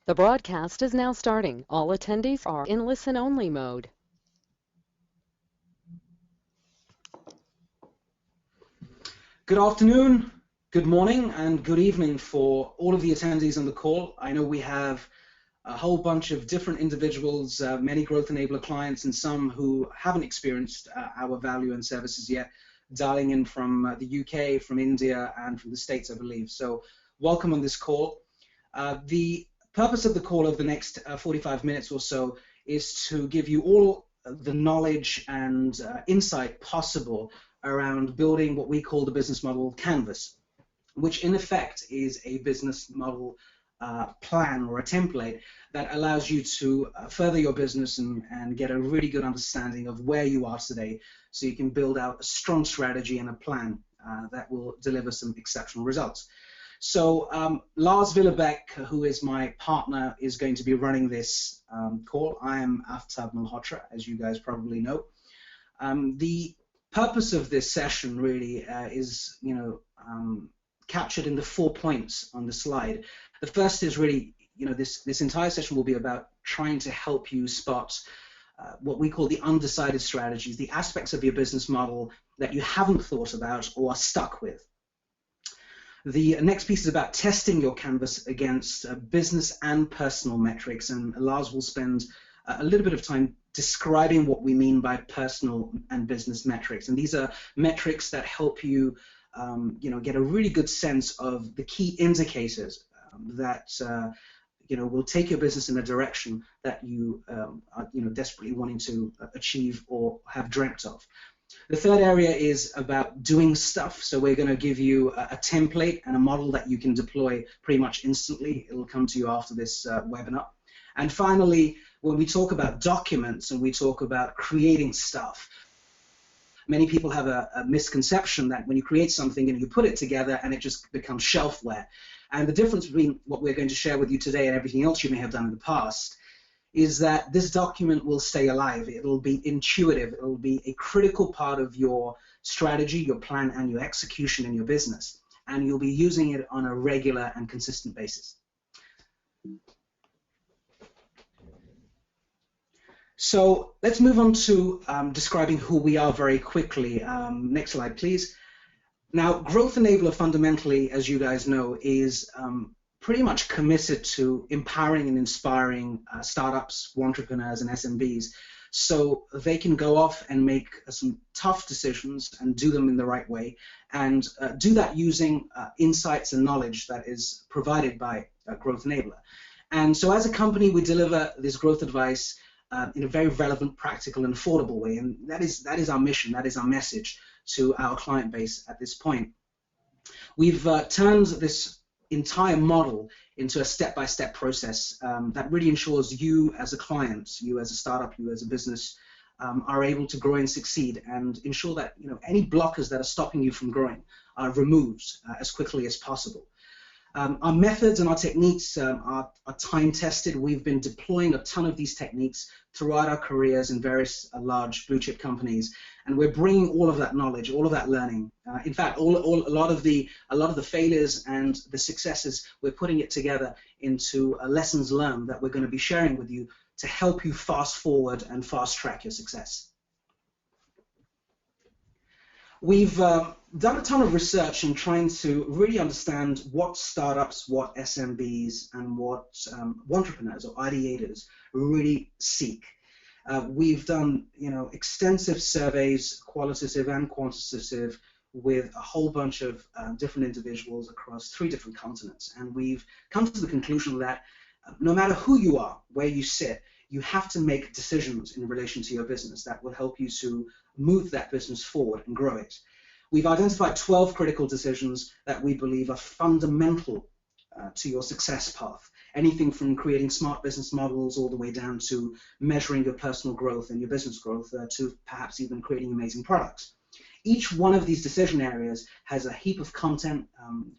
The broadcast is now starting. All attendees are in listen-only mode. Good afternoon, good morning, and good evening for all of the attendees on the call. I know we have a whole bunch of different individuals, many growth enabler clients, and some who haven't experienced our value and services yet, dialing in from the UK, from India, and from the States, I believe. So welcome on this call. The purpose of the call over the next 45 minutes or so is to give you all the knowledge and insight possible around building what we call the business model canvas, which in effect is a business model plan or a template that allows you to further your business and get a really good understanding of where you are today, so you can build out a strong strategy and a plan that will deliver some exceptional results. So Lars Villebeck, who is my partner, is going to be running this call. I am Aftab Malhotra, as you guys probably know. The purpose of this session really is, captured in the 4 points on the slide. The first is really, this entire session will be about trying to help you spot what we call the undecided strategies, the aspects of your business model that you haven't thought about or are stuck with. The next piece is about testing your canvas against business and personal metrics, and Lars will spend a little bit of time describing what we mean by personal and business metrics. And these are metrics that help you, get a really good sense of the key indicators that will take your business in a direction that you are desperately wanting to achieve or have dreamt of. The third area is about doing stuff. So we're going to give you a template and a model that you can deploy pretty much instantly. It'll come to you after this webinar. And finally, when we talk about documents and we talk about creating stuff, many people have a misconception that when you create something and you put it together and it just becomes shelfware. And the difference between what we're going to share with you today and everything else you may have done in the past is that this document will stay alive. It'll be intuitive. It'll be a critical part of your strategy, your plan, and your execution in your business. And you'll be using it on a regular and consistent basis. So let's move on to describing who we are very quickly. Next slide, please. Now, Growth Enabler fundamentally, as you guys know, is pretty much committed to empowering and inspiring startups, entrepreneurs, and SMBs so they can go off and make some tough decisions and do them in the right way, and do that using insights and knowledge that is provided by Growth Enabler. And so as a company, we deliver this growth advice in a very relevant, practical, and affordable way, and that is our mission, that is our message to our client base at this point. We've turned this entire model into a step-by-step process that really ensures you as a client, you as a startup, you as a business are able to grow and succeed, and ensure that any blockers that are stopping you from growing are removed as quickly as possible. Our methods and our techniques are time-tested. We've been deploying a ton of these techniques throughout our careers in various large blue-chip companies, and we're bringing all of that knowledge, all of that learning. In fact, a lot of the failures and the successes, we're putting it together into lessons learned that we're going to be sharing with you to help you fast forward and fast track your success. We've done a ton of research in trying to really understand what startups, what SMBs, and what entrepreneurs or ideators really seek. We've done extensive surveys, qualitative and quantitative, with a whole bunch of different individuals across 3 different continents, and we've come to the conclusion that no matter who you are, where you sit, you have to make decisions in relation to your business that will help you to move that business forward and grow it. We've identified 12 critical decisions that we believe are fundamental to your success path. Anything from creating smart business models all the way down to measuring your personal growth and your business growth to perhaps even creating amazing products. Each one of these decision areas has a heap of content,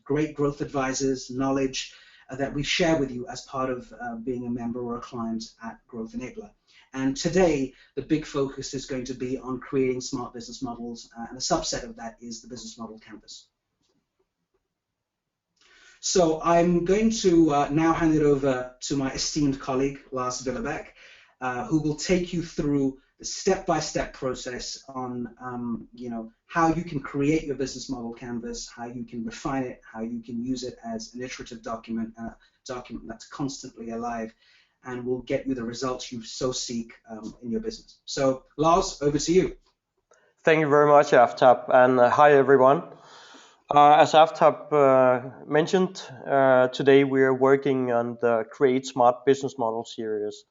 great growth advisors, knowledge, that we share with you as part of being a member or a client at Growth Enabler. And today, the big focus is going to be on creating smart business models, and a subset of that is the business model canvas. So I'm going to now hand it over to my esteemed colleague, Lars Villebeck, who will take you through the step-by-step process on, how you can create your business model canvas, how you can refine it, how you can use it as an iterative document, document that's constantly alive, and will get you the results you so seek in your business. So, Lars, over to you. Thank you very much, Aftab, and hi everyone. As Aftab mentioned, today we are working on the Create Smart Business Model series,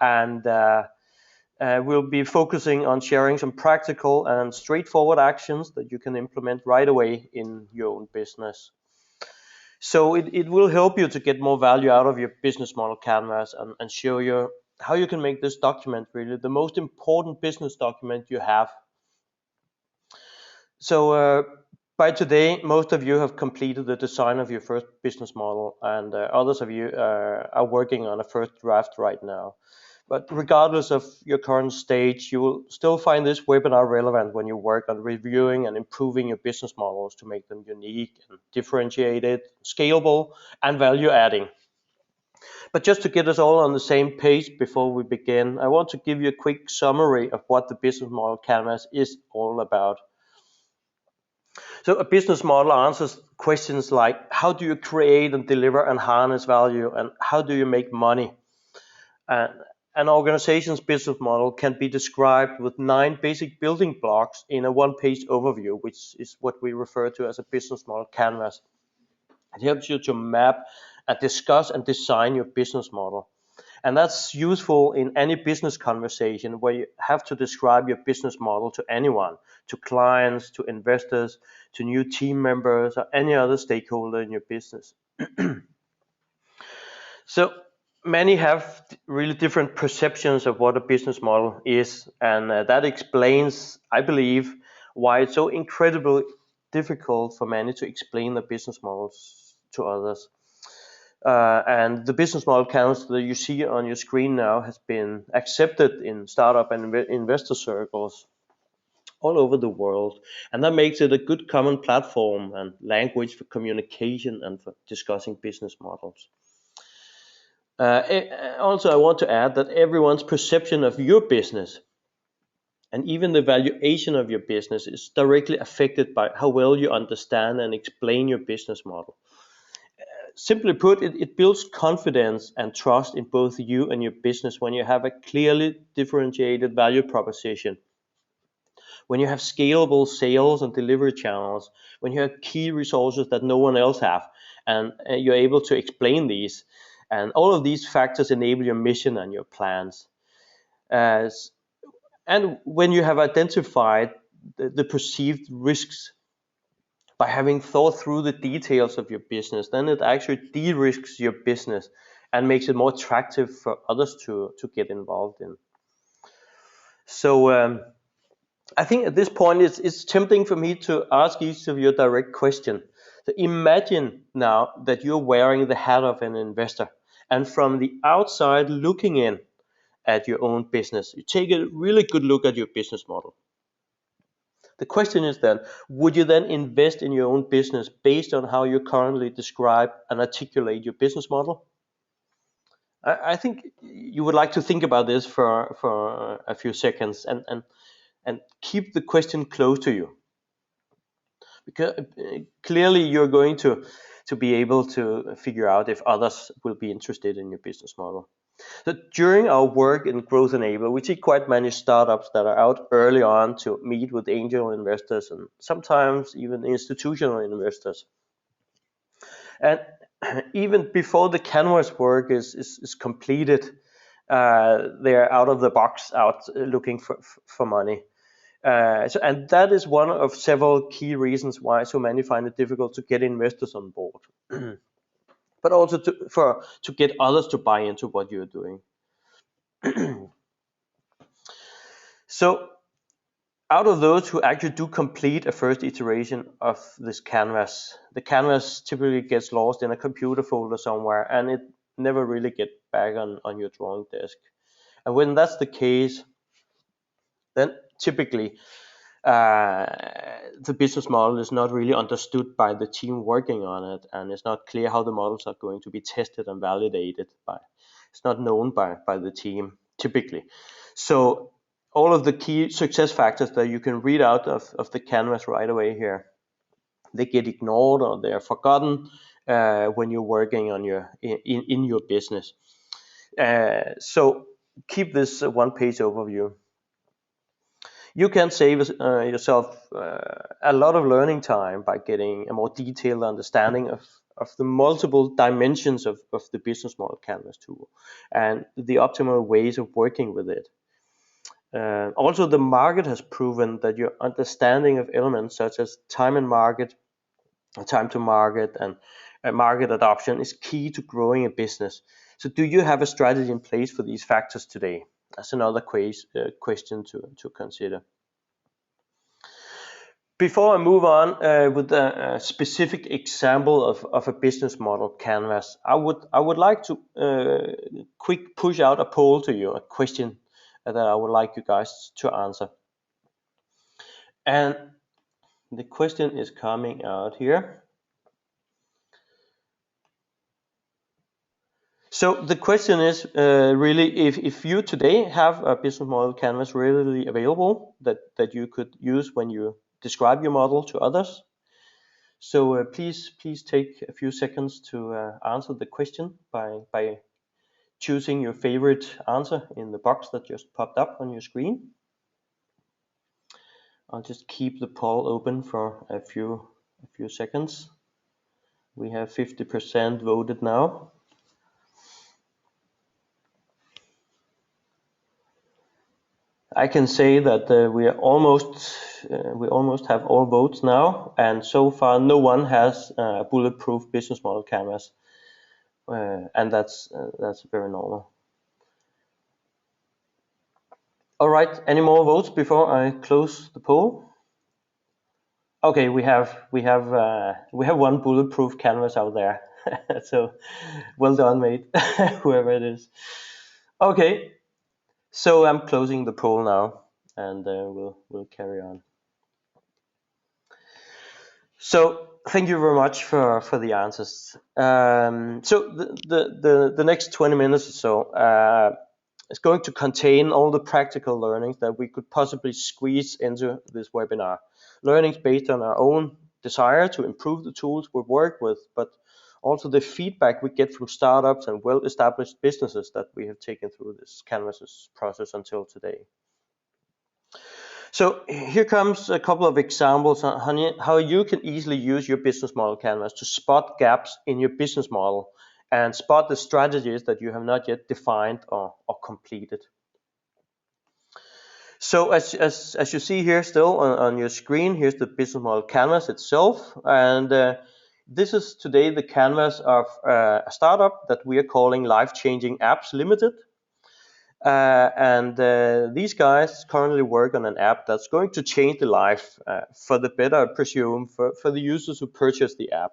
and we'll be focusing on sharing some practical and straightforward actions that you can implement right away in your own business. So it will help you to get more value out of your business model canvas and show you how you can make this document really the most important business document you have. So by today, most of you have completed the design of your first business model, and others of you are working on a first draft right now. But regardless of your current stage, you will still find this webinar relevant when you work on reviewing and improving your business models to make them unique and differentiated, scalable, and value-adding. But just to get us all on the same page before we begin, I want to give you a quick summary of what the business model canvas is all about. So a business model answers questions like, how do you create and deliver and harness value, and how do you make money? An organization's business model can be described with 9 basic building blocks in a one-page overview, which is what we refer to as a business model canvas. It helps you to map and discuss and design your business model. And that's useful in any business conversation where you have to describe your business model to anyone, to clients, to investors, to new team members, or any other stakeholder in your business. So many have really different perceptions of what a business model is, and that explains, I believe, why it's so incredibly difficult for many to explain the business models to others. And the business model canvas that you see on your screen now has been accepted in startup and investor circles all over the world. And that makes it a good common platform and language for communication and for discussing business models. Also, I want to add that everyone's perception of your business and even the valuation of your business is directly affected by how well you understand and explain your business model. Simply put, it builds confidence and trust in both you and your business when you have a clearly differentiated value proposition, when you have scalable sales and delivery channels, when you have key resources that no one else have, and you're able to explain these. And all of these factors enable your mission and your plans. And when you have identified the perceived risks by having thought through the details of your business, then it actually de-risks your business and makes it more attractive for others to get involved in. So I think at this point it's tempting for me to ask each of you a direct question. So imagine now that you're wearing the hat of an investor, and from the outside looking in at your own business, you take a really good look at your business model. The question is then, would you then invest in your own business based on how you currently describe and articulate your business model? I think you would like to think about this for a few seconds and keep the question close to you. Because clearly you're going to be able to figure out if others will be interested in your business model. So during our work in Growth Enabler, we see quite many startups that are out early on to meet with angel investors and sometimes even institutional investors. And even before the canvas work is completed, they're out of the box, out looking for money. And that is one of several key reasons why so many find it difficult to get investors on board, but also to get others to buy into what you're doing. So out of those who actually do complete a first iteration of this canvas, the canvas typically gets lost in a computer folder somewhere, and it never really gets back on your drawing desk. And when that's the case, then typically the business model is not really understood by the team working on it, and it's not clear how the models are going to be tested and validated by. It's not known by the team typically. So all of the key success factors that you can read out of the canvas right away here, they get ignored or they are forgotten when you're working on in your business. So keep this one-page overview. You can save yourself a lot of learning time by getting a more detailed understanding of the multiple dimensions of the business model canvas tool and the optimal ways of working with it. Also, the market has proven that your understanding of elements such as time and market, time to market, and market adoption is key to growing a business. So do you have a strategy in place for these factors today? That's another question to consider. Before I move on with a specific example of a business model canvas, I would like to quick push out a poll to you, a question that I would like you guys to answer. And the question is coming out here. So the question is really if you today have a business model canvas readily available that you could use when you describe your model to others. So please take a few seconds to answer the question by choosing your favorite answer in the box that just popped up on your screen. I'll just keep the poll open for a few seconds. We have 50% voted now. I can say that we almost have all votes now, and so far no one has a bulletproof business model canvas, and that's very normal. All right, any more votes before I close the poll? Okay, we have one bulletproof canvas out there, so well done, mate, whoever it is. Okay. So I'm closing the poll now, and we'll carry on. So thank you very much for the answers. So the next 20 minutes or so is going to contain all the practical learnings that we could possibly squeeze into this webinar. Learnings based on our own desire to improve the tools we work with, but also the feedback we get from startups and well-established businesses that we have taken through this canvas process until today. So here comes a couple of examples on how you can easily use your business model canvas to spot gaps in your business model and spot the strategies that you have not yet defined or completed. So as you see here still on your screen, here's the business model canvas itself, and this is today the canvas of a startup that we are calling Life Changing Apps Limited. These guys currently work on an app that's going to change the life for the better, I presume, for the users who purchase the app.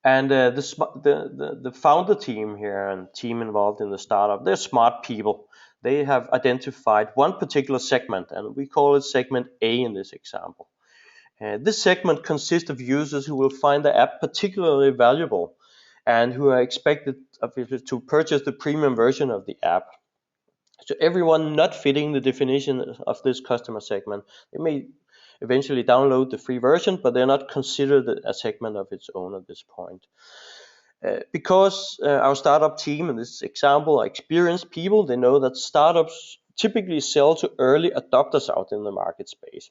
And the founder team here and team involved in the startup, they're smart people. They have identified one particular segment, and we call it segment A in this example. This segment consists of users who will find the app particularly valuable and who are expected obviously to purchase the premium version of the app. So everyone not fitting the definition of this customer segment, they may eventually download the free version, but they're not considered a segment of its own at this point. Because our startup team in this example are experienced people, they know that startups typically sell to early adopters out in the market space.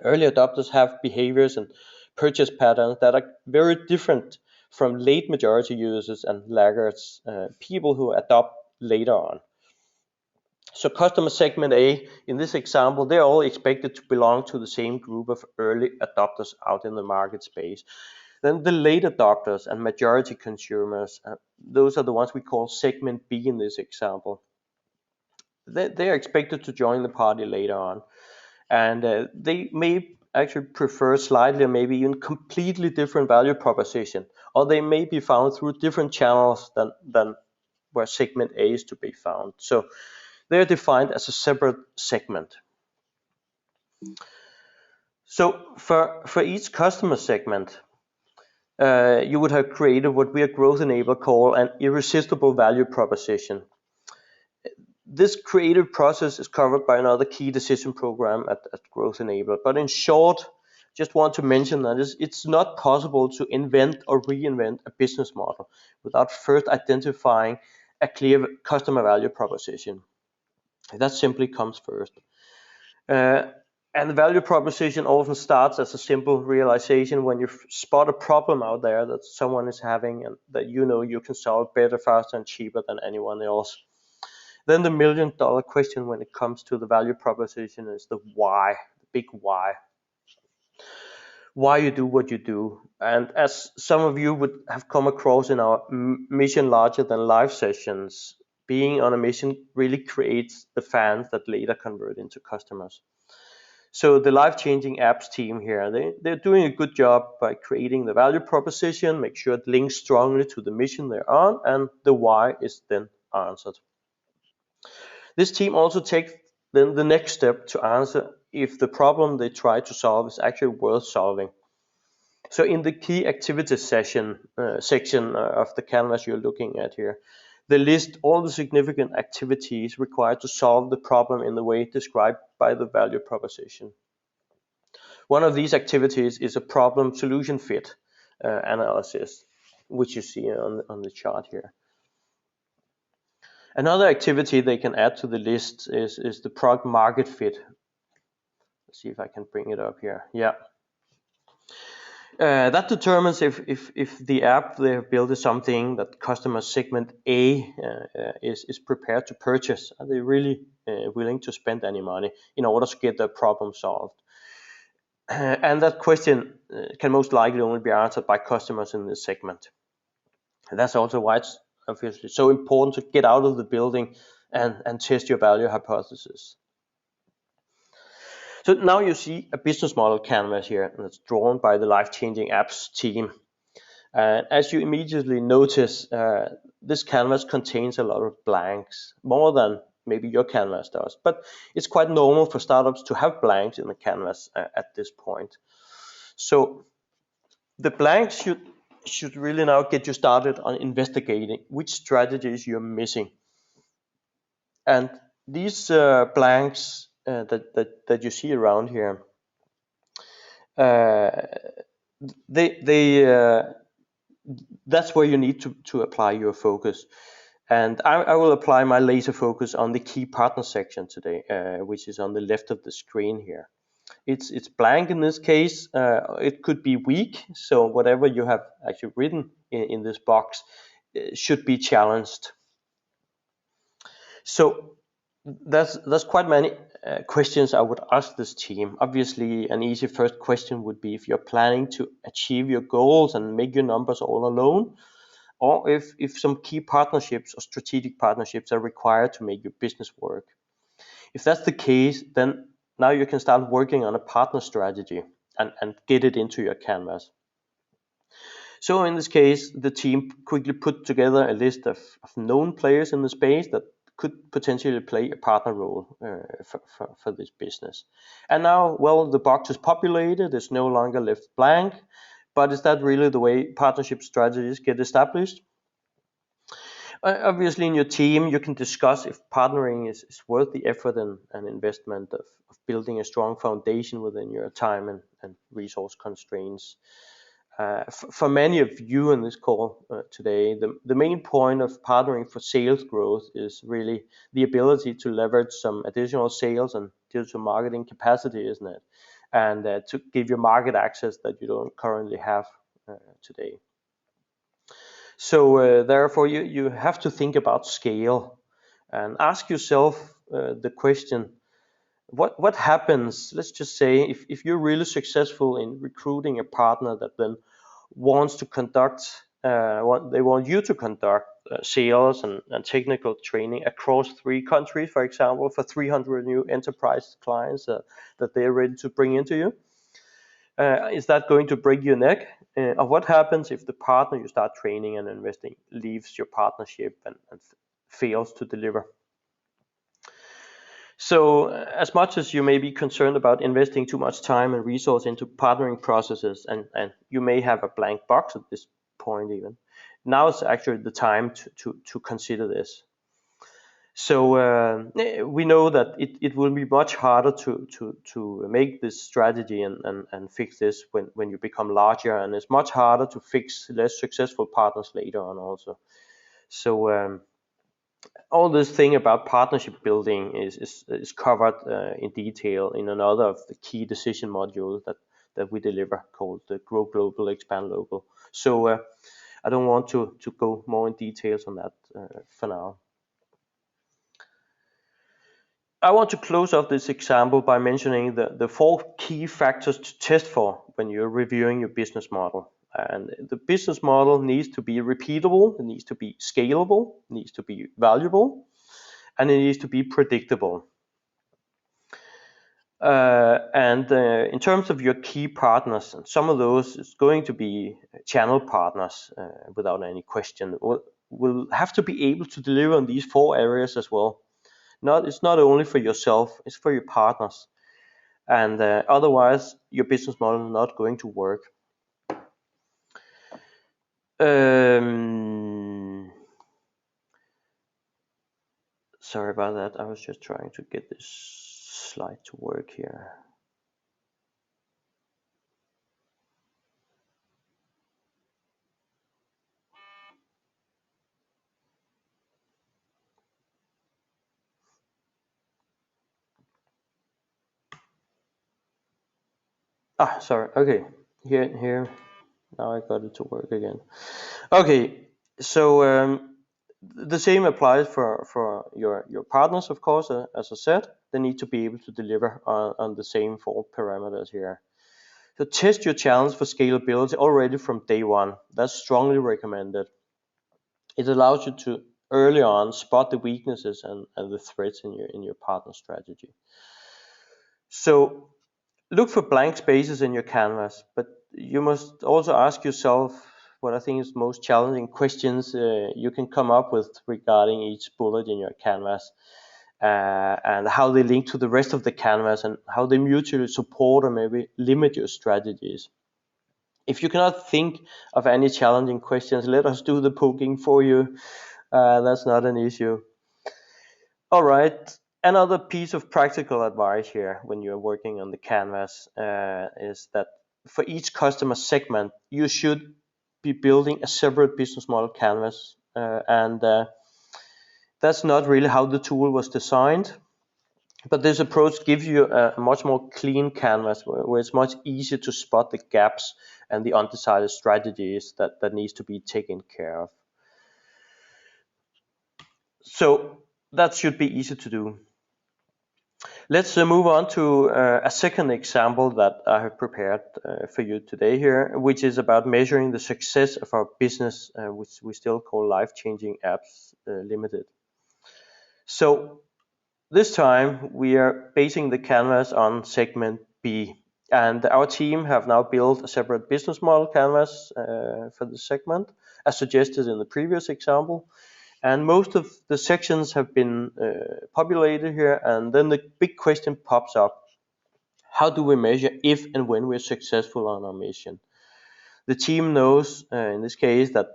Early adopters have behaviors and purchase patterns that are very different from late majority users and laggards, people who adopt later on. So customer segment A, in this example, they're all expected to belong to the same group of early adopters out in the market space. Then the late adopters and majority consumers, those are the ones we call segment B in this example. They are expected to join the party later on. And they may actually prefer slightly or maybe even completely different value proposition, or they may be found through different channels than where segment A is to be found. So they're defined as a separate segment. So for each customer segment, you would have created what we at Growth Enabler call an irresistible value proposition. This creative process is covered by another key decision program at Growth Enabler. But in short, just want to mention that it's not possible to invent or reinvent a business model without first identifying a clear customer value proposition. That simply comes first. And the value proposition often starts as a simple realization when you spot a problem out there that someone is having and that you know you can solve better, faster, and cheaper than anyone else. Then the $1,000,000 question when it comes to the value proposition is the why, the big why. Why you do what you do. And as some of you would have come across in our mission larger than life sessions, being on a mission really creates the fans that later convert into customers. So the life-changing apps team here, they're doing a good job by creating the value proposition, make sure it links strongly to the mission they're on, and the why is then answered. This team also takes then the next step to answer if the problem they try to solve is actually worth solving. So in the key activities section of the canvas you're looking at here, they list all the significant activities required to solve the problem in the way described by the value proposition. One of these activities is a problem solution fit analysis, which you see on the chart here. Another activity they can add to the list is the product market fit. Let's see if I can bring it up here. Yeah. That determines if the app they have built is something that customer segment A is prepared to purchase. Are they really willing to spend any money in order to get their problem solved? And that question can most likely only be answered by customers in this segment. And that's also why it's obviously so important to get out of the building and test your value hypothesis. So now you see a business model canvas here that's drawn by the life-changing apps team. As you immediately notice, this canvas contains a lot of blanks, more than maybe your canvas does, but it's quite normal for startups to have blanks in the canvas at this point. So the blanks should really now get you started on investigating which strategies you're missing. And these blanks that you see around here, that's where you need to apply your focus. And I will apply my laser focus on the key partner section today, which is on the left of the screen here. It's blank in this case. It could be weak, so whatever you have actually written in this box should be challenged. So there's quite many questions I would ask this team. Obviously, an easy first question would be if you're planning to achieve your goals and make your numbers all alone, or if some key partnerships or strategic partnerships are required to make your business work. If that's the case, then now you can start working on a partner strategy and get it into your canvas. So in this case, the team quickly put together a list of known players in the space that could potentially play a partner role for this business. And now, well, the box is populated, it's no longer left blank, but is that really the way partnership strategies get established? Obviously, in your team, you can discuss if partnering is worth the effort and investment of building a strong foundation within your time and resource constraints. For many of you in this call today, the main point of partnering for sales growth is really the ability to leverage some additional sales and digital marketing capacity, isn't it? And to give you market access that you don't currently have today. So therefore, you have to think about scale and ask yourself the question, what happens, let's just say, if you're really successful in recruiting a partner that then wants to conduct, they want you to conduct sales and technical training across 3 countries, for example, for 300 new enterprise clients that they're ready to bring into you. Is that going to break your neck? Or what happens if the partner you start training and investing leaves your partnership and fails to deliver? So as much as you may be concerned about investing too much time and resource into partnering processes, and you may have a blank box at this point even, now is actually the time to consider this. So we know that it will be much harder to make this strategy and fix this when you become larger, and it's much harder to fix less successful partners later on also. So all this thing about partnership building is covered in detail in another of the key decision modules that we deliver, called the Grow Global, Expand Local. So I don't want to go more in details on that for now. I want to close off this example by mentioning the 4 key factors to test for when you're reviewing your business model. And the business model needs to be repeatable, it needs to be scalable, it needs to be valuable, and it needs to be predictable. In terms of your key partners, some of those is going to be channel partners without any question. Will have to be able to deliver on these 4 areas as well. It's not only for yourself, it's for your partners. And otherwise, your business model is not going to work. Sorry about that. I was just trying to get this slide to work here. Sorry. Okay. Here. Now I got it to work again. Okay. So the same applies for your partners, of course. As I said, they need to be able to deliver on the same 4 parameters here. So test your challenge for scalability already from day one. That's strongly recommended. It allows you to early on spot the weaknesses and the threats in your partner strategy. So look for blank spaces in your canvas, but you must also ask yourself what I think is most challenging questions you can come up with regarding each bullet in your canvas, and how they link to the rest of the canvas and how they mutually support or maybe limit your strategies. If you cannot think of any challenging questions, let us do the poking for you. That's not an issue. All right. Another piece of practical advice here when you're working on the canvas is that for each customer segment, you should be building a separate business model canvas. And that's not really how the tool was designed. But this approach gives you a much more clean canvas where it's much easier to spot the gaps and the undecided strategies that needs to be taken care of. So that should be easy to do. Let's move on to a second example that I have prepared for you today here, which is about measuring the success of our business, which we still call Life Changing Apps Limited. So this time we are basing the canvas on segment B, and our team have now built a separate business model canvas for the segment, as suggested in the previous example. And most of the sections have been populated here, and then the big question pops up. How do we measure if and when we're successful on our mission? The team knows, in this case, that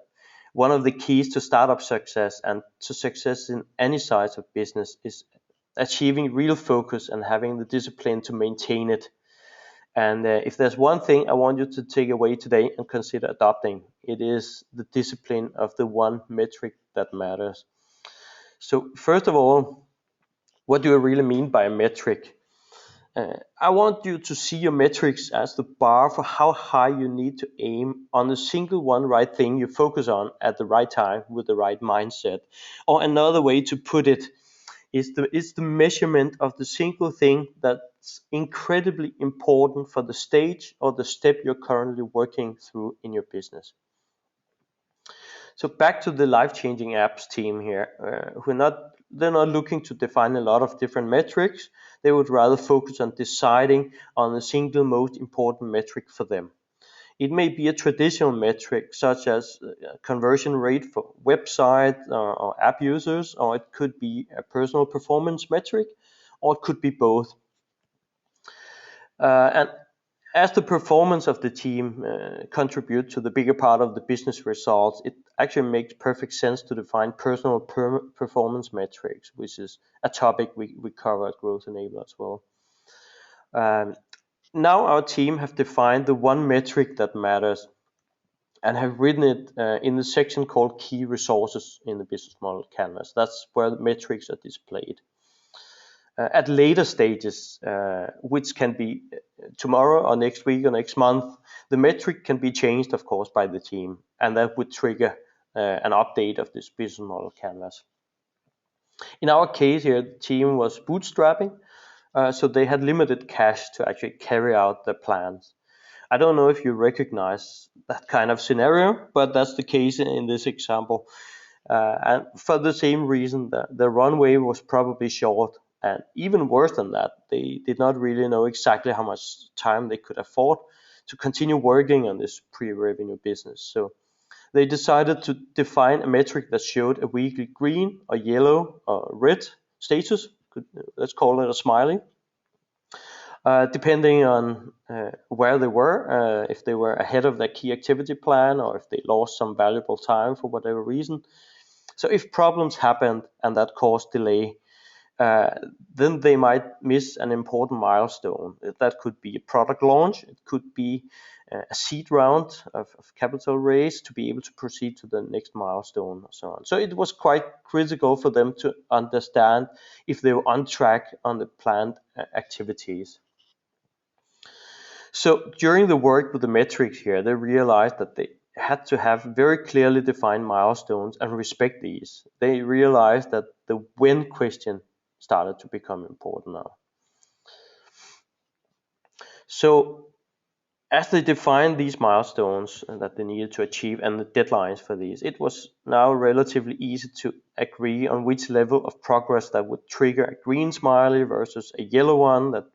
one of the keys to startup success and to success in any size of business is achieving real focus and having the discipline to maintain it. And if there's one thing I want you to take away today and consider adopting, it is the discipline of the one metric that matters. So first of all, what do I really mean by a metric? I want you to see your metrics as the bar for how high you need to aim on the single one right thing you focus on at the right time with the right mindset. Or another way to put it is the measurement of the single thing that's incredibly important for the stage or the step you're currently working through in your business. So back to the life-changing apps team here, they're not looking to define a lot of different metrics. They would rather focus on deciding on the single most important metric for them. It may be a traditional metric such as conversion rate for website or app users, or it could be a personal performance metric, or it could be both. And as the performance of the team contribute to the bigger part of the business results, it actually makes perfect sense to define personal performance metrics, which is a topic we cover at Growth Enabler as well. Now our team have defined the one metric that matters and have written it in the section called Key Resources in the business model canvas. That's where the metrics are displayed. At later stages, which can be tomorrow or next week or next month, the metric can be changed, of course, by the team, and that would trigger an update of this business model canvas. In our case here, the team was bootstrapping, so they had limited cash to actually carry out their plans. I don't know if you recognize that kind of scenario, but that's the case in this example. And for the same reason, the runway was probably short. And even worse than that, they did not really know exactly how much time they could afford to continue working on this pre-revenue business. So they decided to define a metric that showed a weekly green or yellow or red status. Let's call it a smiley. Depending on where they were, if they were ahead of their key activity plan or if they lost some valuable time for whatever reason. So if problems happened and that caused delay, then they might miss an important milestone. That could be a product launch, it could be a seed round of capital raise to be able to proceed to the next milestone or so on. So it was quite critical for them to understand if they were on track on the planned activities. So during the work with the metrics here, they realized that they had to have very clearly defined milestones and respect these. They realized that the when question started to become important now. So as they defined these milestones that they needed to achieve and the deadlines for these, it was now relatively easy to agree on which level of progress that would trigger a green smiley versus a yellow one that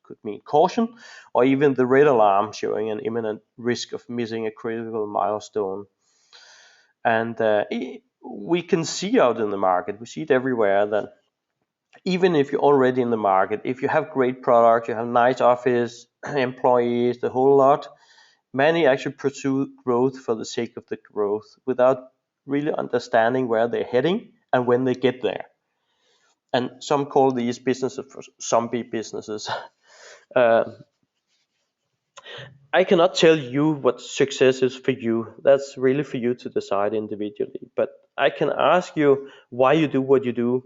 could mean caution, or even the red alarm showing an imminent risk of missing a critical milestone. And we can see out in the market, we see it everywhere, that even if you're already in the market, if you have great products, you have nice office, employees, the whole lot, many actually pursue growth for the sake of the growth without really understanding where they're heading and when they get there. And some call these businesses zombie businesses. I cannot tell you what success is for you. That's really for you to decide individually. But I can ask you why you do what you do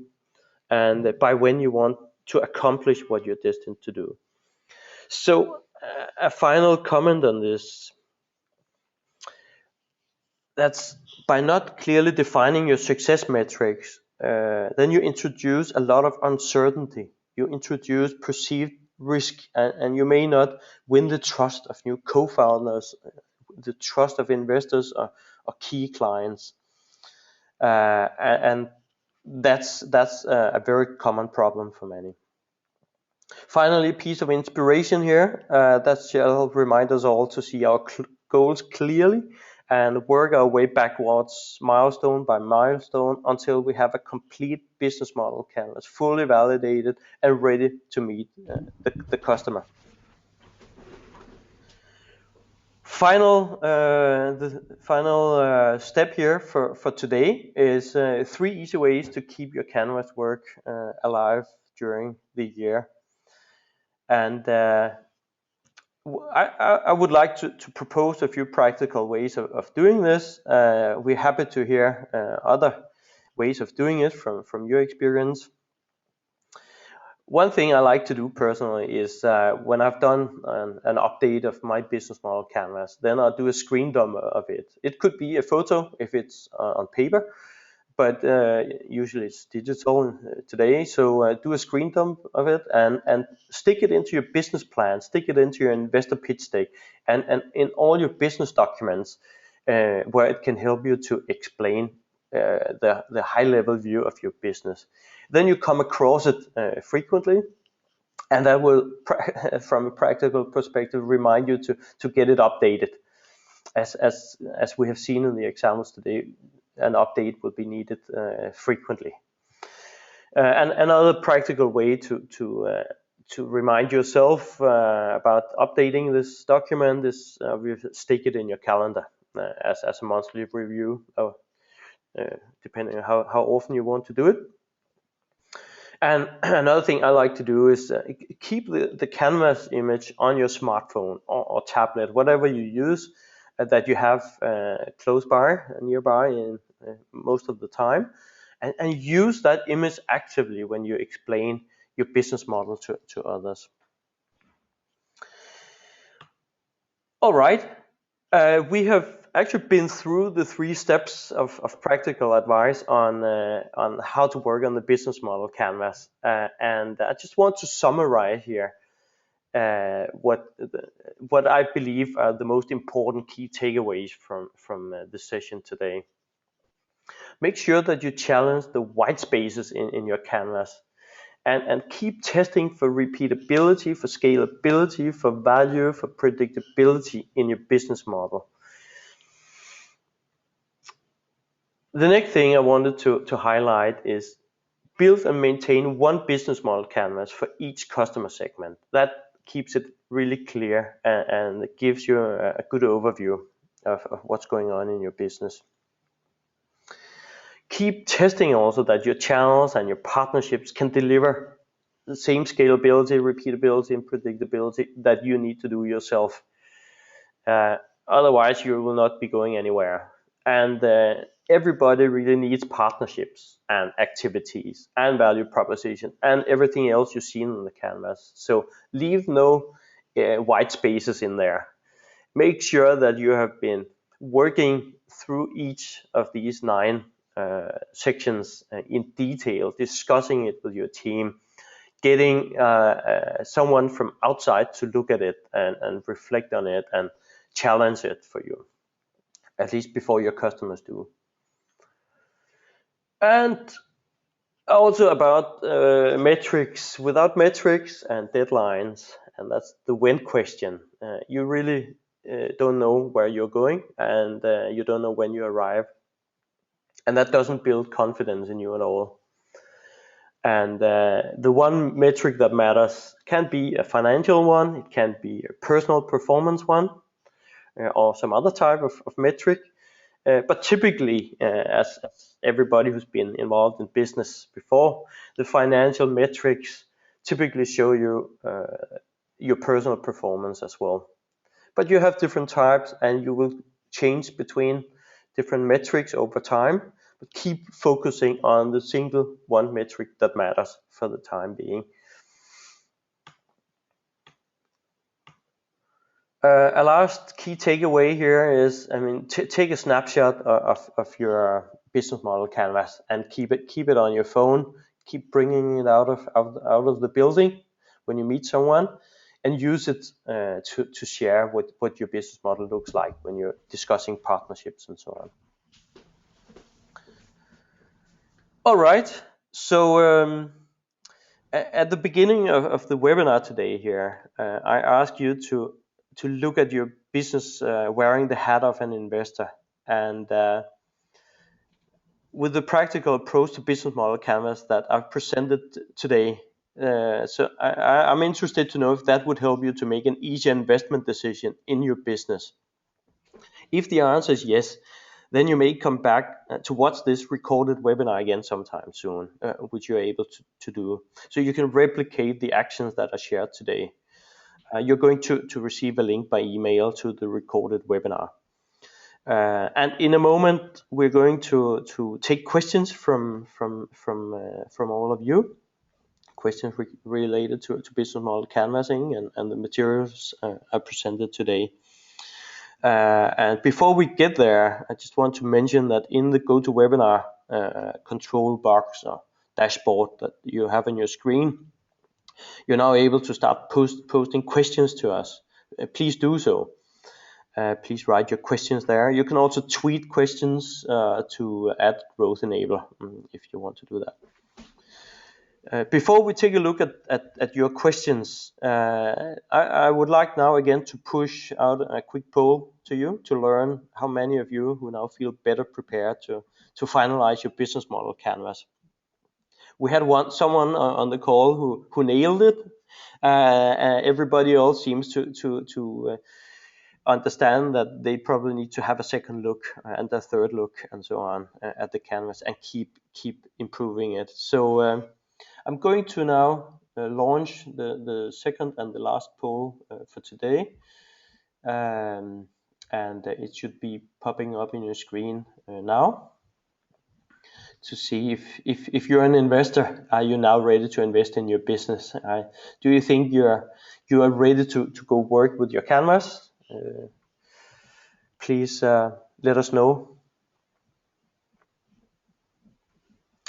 and by when you want to accomplish what you're destined to do. So a final comment on this. That's by not clearly defining your success metrics, then you introduce a lot of uncertainty. You introduce perceived risk, and you may not win the trust of new co-founders, the trust of investors or key clients, and that's a very common problem for many. Finally, a piece of inspiration here that shall remind us all to see our goals clearly and work our way backwards milestone by milestone until we have a complete business model canvas fully validated and ready to meet the customer. The final step here for today is 3 easy ways to keep your canvas work alive during the year. And I would like to propose a few practical ways of doing this. We're happy to hear other ways of doing it from your experience. One thing I like to do personally is when I've done an update of my business model canvas, then I'll do a screen dump of it. It could be a photo if it's on paper, but usually it's digital today. So do a screen dump of it and stick it into your business plan, stick it into your investor pitch deck, and in all your business documents where it can help you to explain the high level view of your business. Then you come across it frequently, and that will, from a practical perspective, remind you to get it updated. As we have seen in the examples today, an update will be needed frequently. And another practical way to remind yourself about updating this document is you stick it in your calendar as a monthly review, depending on how often you want to do it. And another thing I like to do is keep the canvas image on your smartphone or tablet, whatever you use that you have close by, nearby in most of the time, and use that image actively when you explain your business model to others. All right, we have actually been through the 3 steps of practical advice on how to work on the business model canvas, and I just want to summarize here what I believe are the most important key takeaways from the session today. Make sure that you challenge the white spaces in your canvas, and keep testing for repeatability, for scalability, for value, for predictability in your business model. The next thing I wanted to highlight is build and maintain one business model canvas for each customer segment. That keeps it really clear and it gives you a good overview of what's going on in your business. Keep testing also that your channels and your partnerships can deliver the same scalability, repeatability, and predictability that you need to do yourself. Otherwise, you will not be going anywhere. And everybody really needs partnerships and activities and value proposition and everything else you've seen on the canvas. So leave no white spaces in there. Make sure that you have been working through each of these 9 sections in detail, discussing it with your team, getting someone from outside to look at it and reflect on it and challenge it for you, at least before your customers do. And also about metrics. Without metrics and deadlines, and that's the when question, you really don't know where you're going, and you don't know when you arrive, and that doesn't build confidence in you at all. And the one metric that matters can be a financial one, it can be a personal performance one, or some other type of metric. But typically, as everybody who's been involved in business before, the financial metrics typically show you your personal performance as well. But you have different types and you will change between different metrics over time, but keep focusing on the single one metric that matters for the time being. A last key takeaway here is, take a snapshot of your business model canvas and keep it on your phone. Keep bringing it out of the building when you meet someone, and use it to share what your business model looks like when you're discussing partnerships and so on. All right, so at the beginning of the webinar today here, I asked you to look at your business wearing the hat of an investor, and with the practical approach to business model canvas that I've presented today. So I'm interested to know if that would help you to make an easier investment decision in your business. If the answer is yes, then you may come back to watch this recorded webinar again sometime soon, which you're able to do. So you can replicate the actions that are shared today. You're going to receive a link by email to the recorded webinar. And in a moment, we're going to take questions from all of you. Questions related to business model canvassing and the materials I presented today. And before we get there, I just want to mention that in the GoToWebinar control box or dashboard that you have on your screen, you're now able to start posting questions to us. Please do so. Please write your questions there. You can also tweet questions to @GrowthEnabler if you want to do that. Before we take a look at your questions, I would like now again to push out a quick poll to you to learn how many of you who now feel better prepared to finalize your business model canvas. We had someone on the call who nailed it. Everybody else seems to understand that they probably need to have a second look and a third look and so on at the canvas and keep improving it. So I'm going to now launch the second and the last poll for today. And it should be popping up in your screen now to see if you're an investor, are you now ready to invest in your business? Do you think you are ready to go work with your canvas? Please let us know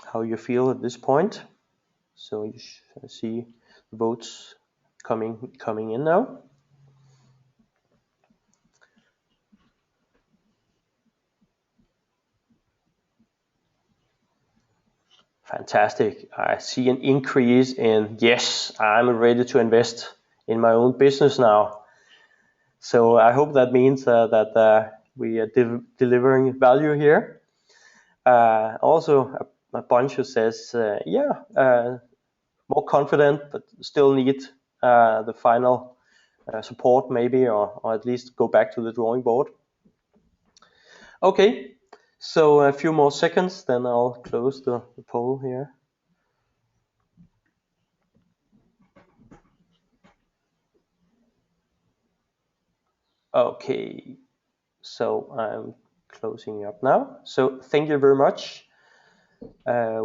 how you feel at this point. So you should see the votes coming in now. Fantastic. I see an increase in yes, I'm ready to invest in my own business now. So I hope that means that we are delivering value here. Also, a bunch who says, more confident, but still need the final support maybe, or at least go back to the drawing board. Okay, so a few more seconds, then I'll close the poll here. Okay, so I'm closing up now. So thank you very much.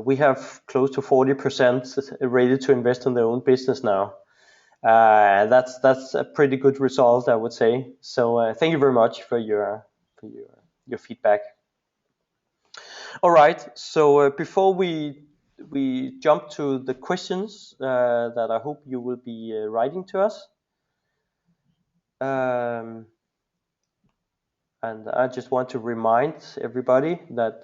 We have close to 40% ready to invest in their own business now. That's a pretty good result, I would say. So thank you very much for your feedback. All right. So before we jump to the questions that I hope you will be writing to us, and I just want to remind everybody that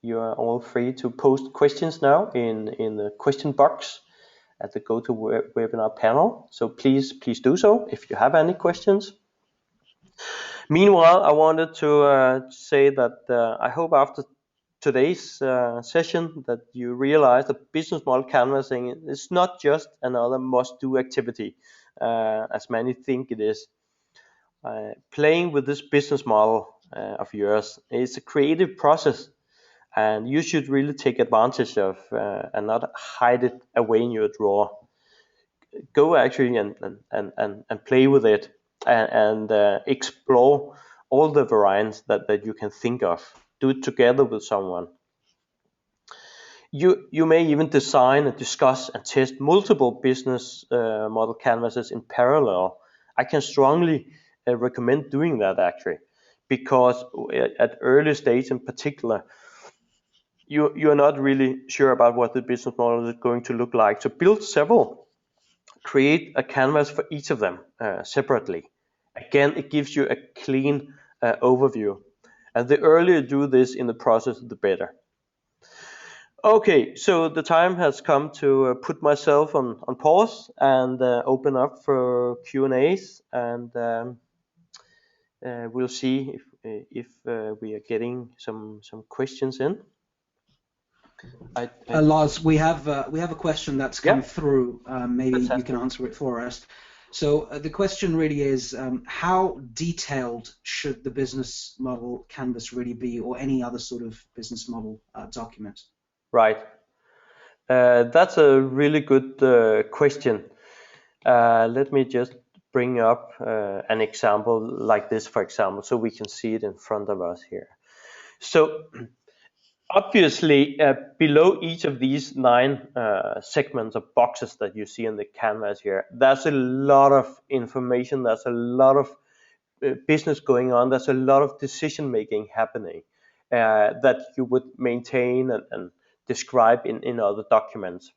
you are all free to post questions now in the question box at the GoToWebinar panel. So please do so if you have any questions. Meanwhile, I wanted to say that I hope after today's session that you realize that business model canvassing is not just another must-do activity, as many think it is. Playing with this business model of yours is a creative process, and you should really take advantage of and not hide it away in your drawer. Go actually and play with it and explore all the variants that you can think of. Do it together with someone. You may even design and discuss and test multiple business model canvases in parallel. I can strongly recommend doing that actually, because at early stage in particular, you're not really sure about what the business model is going to look like. So build several, create a canvas for each of them separately. Again, it gives you a clean overview. And the earlier you do this in the process, the better. Okay, so the time has come to put myself on pause and open up for Q&As, and we'll see if we are getting some questions in. Lars, we have a question that's come through. Maybe you can answer it for us. So the question really is, how detailed should the business model canvas really be, or any other sort of business model document? Right. That's a really good question. Let me just bring up an example like this, for example, so we can see it in front of us here. So obviously, below each of these 9 segments of boxes that you see in the canvas here, there's a lot of information, there's a lot of business going on, there's a lot of decision making happening that you would maintain and describe in other documents.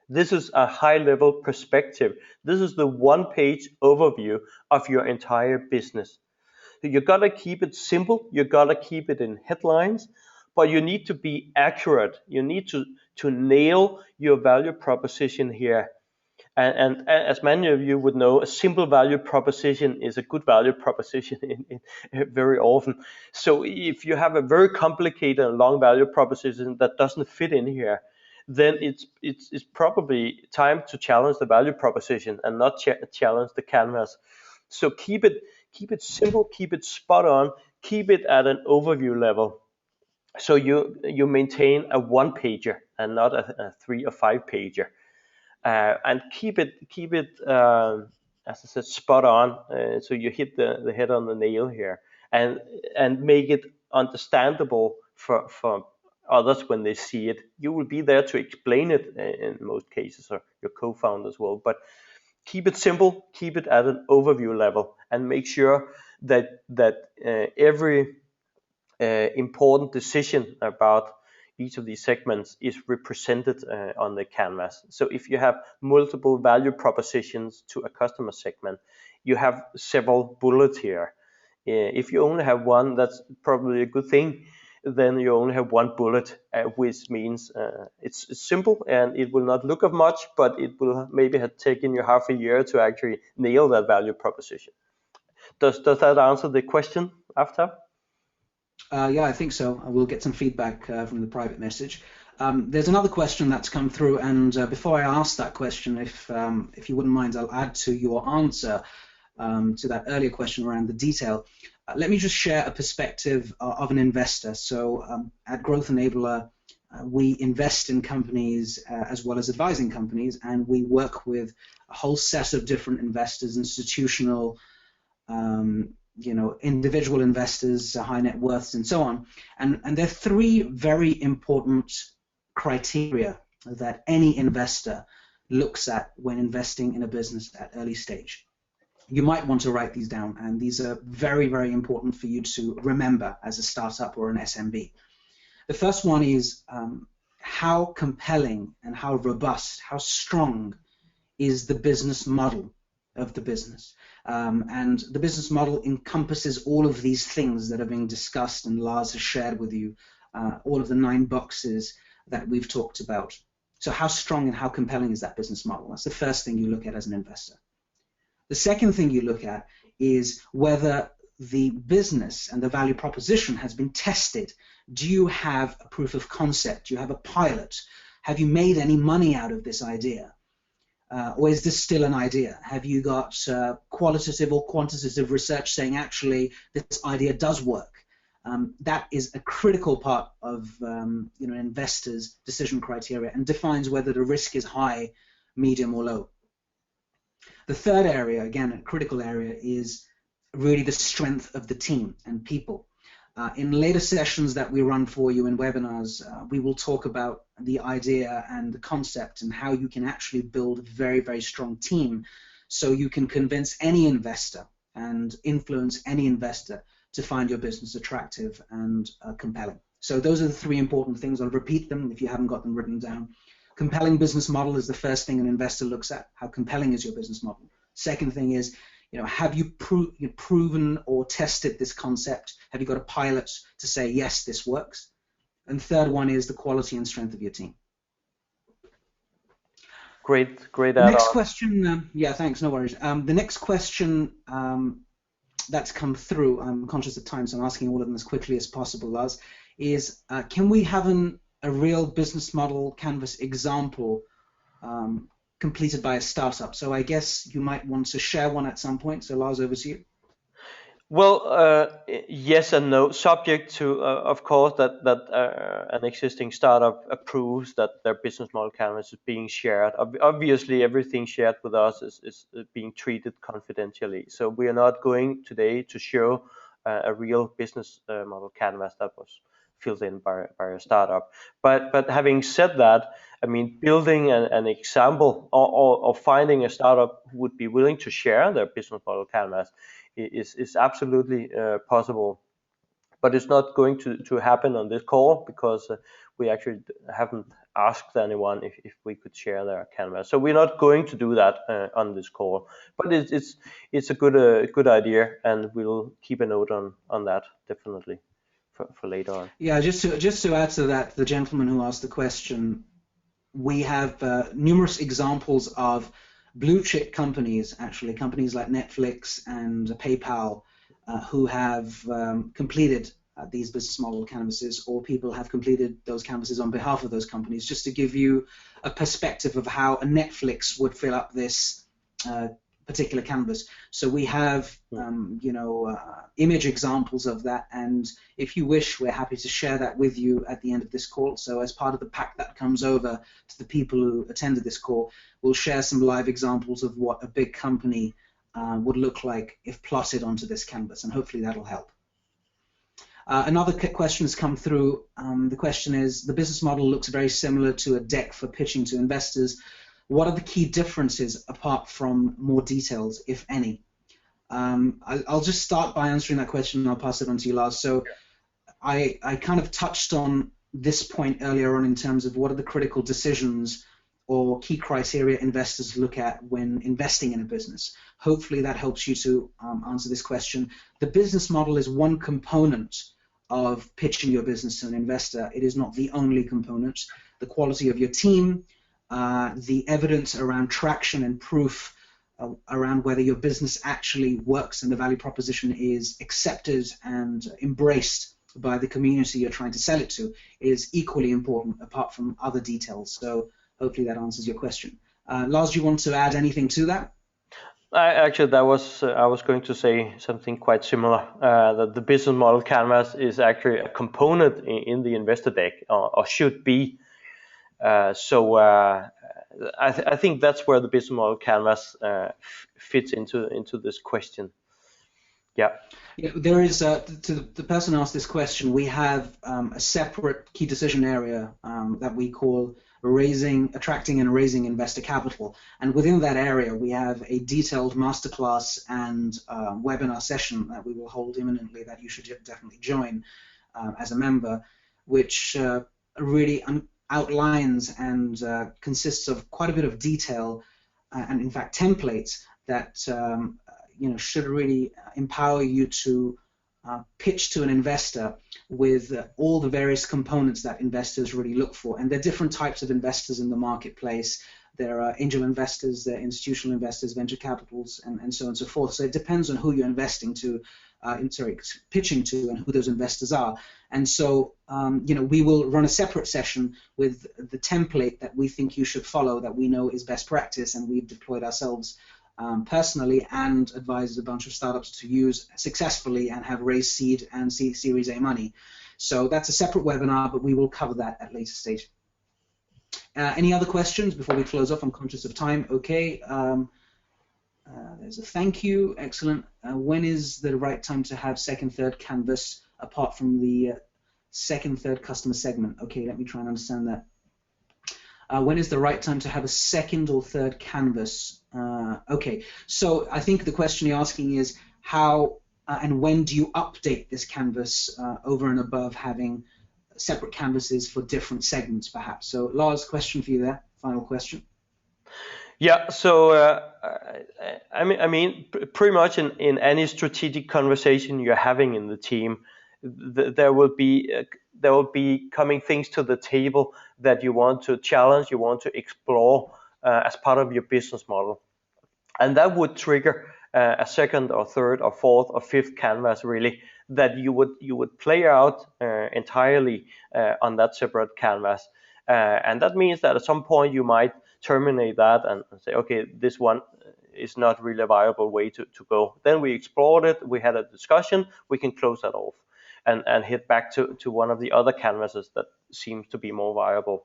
This is a high-level perspective. This is the one-page overview of your entire business. So you gotta keep it simple, you gotta keep it in headlines, but you need to be accurate. You need to nail your value proposition here. And as many of you would know, a simple value proposition is a good value proposition very often. So if you have a very complicated and long value proposition that doesn't fit in here, then it's probably time to challenge the value proposition and not challenge the canvas. So keep it simple, keep it spot on, keep it at an overview level. So you maintain a one pager and not a 3 or 5 pager, and keep it as I said, spot on. So you hit the head on the nail here, and make it understandable for others when they see it. You will be there to explain it in most cases, or your co-founder as well. But keep it simple, keep it at an overview level, and make sure that every important decision about each of these segments is represented on the canvas. So if you have multiple value propositions to a customer segment, you have several bullets here. If you only have one, that's probably a good thing. Then you only have one bullet, which means it's simple and it will not look of much, but it will maybe have taken you half a year to actually nail that value proposition. Does that answer the question, Aftab? Yeah, I think so. We'll get some feedback from the private message. There's another question that's come through, and before I ask that question, if you wouldn't mind, I'll add to your answer to that earlier question around the detail. Let me just share a perspective of an investor. So at Growth Enabler, we invest in companies as well as advising companies, and we work with a whole set of different investors, institutional, individual investors, high net worths, and so on. And there are three very important criteria that any investor looks at when investing in a business at early stage. You might want to write these down, and these are very, very important for you to remember as a startup or an SMB. The first one is how compelling and how robust, how strong is the business model of the business. And the business model encompasses all of these things that are being discussed, and Lars has shared with you all of the 9 boxes that we've talked about. So how strong and how compelling is that business model? That's the first thing you look at as an investor. The second thing you look at is whether the business and the value proposition has been tested. Do you have a proof of concept? Do you have a pilot? Have you made any money out of this idea? Or is this still an idea? Have you got qualitative or quantitative research saying actually this idea does work? That is a critical part of an investor's decision criteria and defines whether the risk is high, medium, or low. The third area, again, a critical area, is really the strength of the team and people. In later sessions that we run for you in webinars, we will talk about the idea and the concept and how you can actually build a very, very strong team so you can convince any investor and influence any investor to find your business attractive and compelling. So those are the 3 important things. I'll repeat them if you haven't got them written down. Compelling business model is the first thing an investor looks at. How compelling is your business model? Second thing is, have you proven or tested this concept? Have you got a pilot to say, yes, this works? And third one is the quality and strength of your team. Great add-on. The next question, yeah, thanks, no worries. The next question that's come through, I'm conscious of time, so I'm asking all of them as quickly as possible, Lars, is can we have a real business model canvas example completed by a startup? So I guess you might want to share one at some point. So Lars, over to you. Well, yes and no, subject to, of course, that an existing startup approves that their business model canvas is being shared. Obviously, everything shared with us is being treated confidentially. So we are not going today to show a real business model canvas that was filled in by a startup. But having said that, I mean, building an example or finding a startup who would be willing to share their business model canvas is absolutely possible. But it's not going to happen on this call because we actually haven't asked anyone if we could share their canvas. So we're not going to do that on this call. But it's a good idea, and we'll keep a note on that definitely for later on. Yeah, just to add to that, the gentleman who asked the question, we have numerous examples of blue chip companies, actually companies like Netflix and PayPal, who have completed these business model canvases, or people have completed those canvases on behalf of those companies, just to give you a perspective of how a Netflix would fill up this particular canvas. So we have image examples of that, and if you wish, we're happy to share that with you at the end of this call. So as part of the pack that comes over to the people who attended this call, we'll share some live examples of what a big company would look like if plotted onto this canvas, and hopefully that'll help. Another question has come through. The question is, the business model looks very similar to a deck for pitching to investors. What are the key differences apart from more details, if any? I'll just start by answering that question, and I'll pass it on to you, Lars. So I kind of touched on this point earlier on in terms of what are the critical decisions or key criteria investors look at when investing in a business. Hopefully that helps you to answer this question. The business model is one component of pitching your business to an investor. It is not the only component. The quality of your team, the evidence around traction and proof around whether your business actually works and the value proposition is accepted and embraced by the community you're trying to sell it to is equally important, apart from other details. So hopefully that answers your question. Lars, do you want to add anything to that? Actually, that was I was going to say something quite similar. That the business model canvas is actually a component in the investor deck, or should be. I think that's where the business model canvas fits into this question. Yeah. Yeah, there is to the person who asked this question. We have a separate key decision area that we call attracting and raising investor capital, and within that area we have a detailed masterclass and webinar session that we will hold imminently that you should definitely join as a member, which really outlines and consists of quite a bit of detail and in fact templates that should really empower you to pitch to an investor with all the various components that investors really look for. And there are different types of investors in the marketplace. There are angel investors, there are institutional investors, venture capitals, and so on and so forth. So it depends on who you're pitching to and who those investors are. And so, we will run a separate session with the template that we think you should follow, that we know is best practice, and we've deployed ourselves personally and advised a bunch of startups to use successfully and have raised seed and Series A money. So that's a separate webinar, but we will cover that at a later stage. Any other questions before we close off? I'm conscious of time. Okay. There's a thank you. Excellent. When is the right time to have second, third canvas apart from the second, third customer segment? Okay, let me try and understand that. When is the right time to have a second or third canvas? Okay, so I think the question you're asking is how and when do you update this canvas over and above having separate canvases for different segments, perhaps? So, Lars, question for you there. Final question. Yeah. So, I mean, pretty much in any strategic conversation you're having in the team, there will be coming things to the table that you want to challenge, you want to explore as part of your business model, and that would trigger a second or third or fourth or fifth canvas, really, that you would play out entirely on that separate canvas, and that means that at some point you might terminate that and say, okay, this one is not really a viable way to go. Then we explored it, we had a discussion, we can close that off and head back to one of the other canvases that seems to be more viable.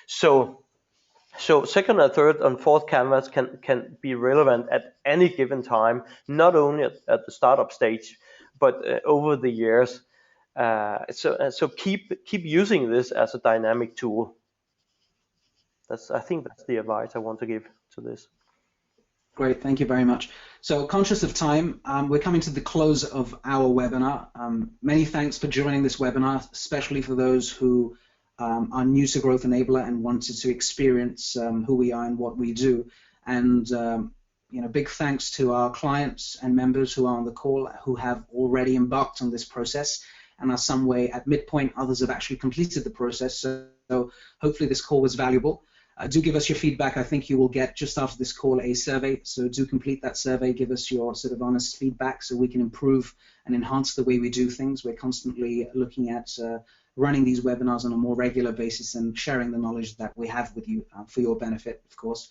So second and third and fourth canvas can be relevant at any given time, not only at the startup stage, but over the years. So keep using this as a dynamic tool. I think that's the advice I want to give to this. Great, thank you very much. So, conscious of time, we're coming to the close of our webinar. Many thanks for joining this webinar, especially for those who are new to Growth Enabler and wanted to experience who we are and what we do. And big thanks to our clients and members who are on the call, who have already embarked on this process and are some way at midpoint. Others have actually completed the process. So hopefully this call was valuable. Do give us your feedback. I think you will get, just after this call, a survey. So do complete that survey. Give us your sort of honest feedback so we can improve and enhance the way we do things. We're constantly looking at running these webinars on a more regular basis and sharing the knowledge that we have with you for your benefit, of course.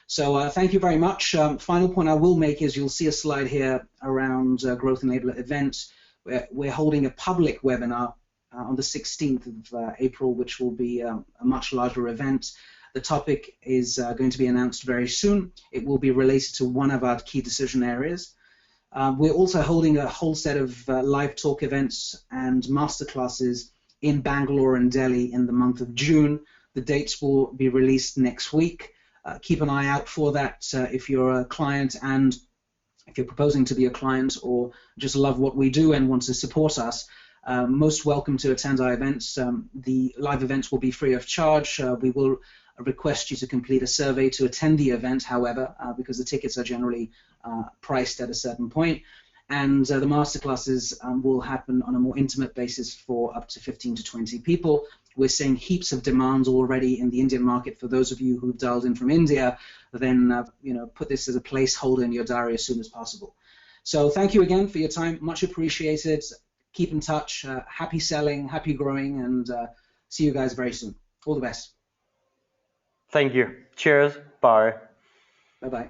So thank you very much. Final point I will make is you'll see a slide here around Growth Enabler events. We're holding a public webinar on the 16th of April, which will be a much larger event. The topic is going to be announced very soon. It will be related to one of our key decision areas. We're also holding a whole set of live talk events and masterclasses in Bangalore and Delhi in the month of June. The dates will be released next week. Keep an eye out for that if you're a client, and if you're proposing to be a client or just love what we do and want to support us, most welcome to attend our events. The live events will be free of charge. We will request you to complete a survey to attend the event, however, because the tickets are generally priced at a certain point. And the masterclasses will happen on a more intimate basis for up to 15 to 20 people. We're seeing heaps of demands already in the Indian market. For those of you who've dialed in from India, then put this as a placeholder in your diary as soon as possible. So thank you again for your time. Much appreciated. Keep in touch. Happy selling, happy growing, and see you guys very soon. All the best. Thank you. Cheers. Bye. Bye-bye.